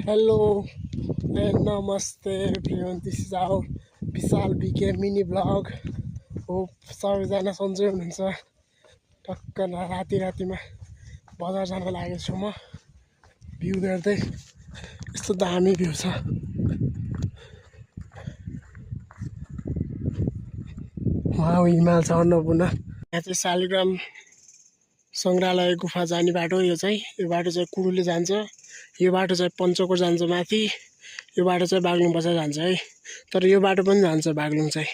Hello and namaste everyone. This is our Vishal BK mini vlog. Hope सबैजना सन्चै हुनुहुन्छ। टक्क रातिमा बजार जान लागेको छु म। भ्यू हेर्दै यस्तो दामी भ्यू छ। वहाँ हिमाल छ अन्नपूर्ण। यहाँ चाहिँ शालिग्राम संग्रहालय गुफा जाने बाटो यो बाटो चाहिँ कुरुले जान्छ। यो बाटो चाहिँ पञ्चकोट जान्छ माथि। यो बाटो चाहिँ बागलुङ बजार जान्छ है। तर यो बाटो पनि जान्छ बागलुङ चाहिँ।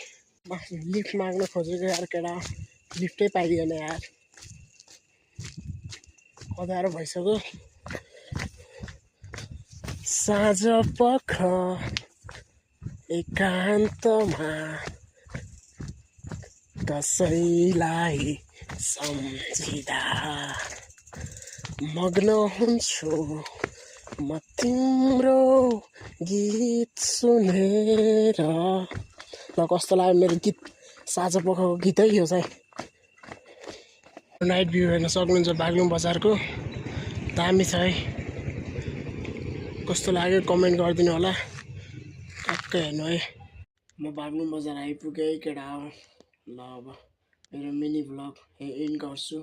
लिफ्ट माग्न खोजेको यार केटा, लिफ्टै पाइएन यार। अधारो भइसक्यो। साँझ पख एकान्तमा कसैलाई सम्झिँदा मग्न हुन्छु म तिम्रो गीत सुनेर। ल कस्तो लाग्यो मेरो गीत, साँझ पखको गीतै यो चाहिँ। नाइट भ्यू हेर्न सक्नुहुन्छ बागलुङ बजारको। दामी छ है। कस्तो लाग्यो कमेन्ट गरिदिनु होला। टक्क हेर्नु है। म बागलुङ बजार आइपुगेँ केटा हो। ल अब मेरो मिनी भ्लग एन्ड गर्छु।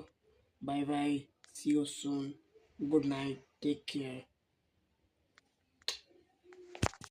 Bye bye, see you soon, good night, take care.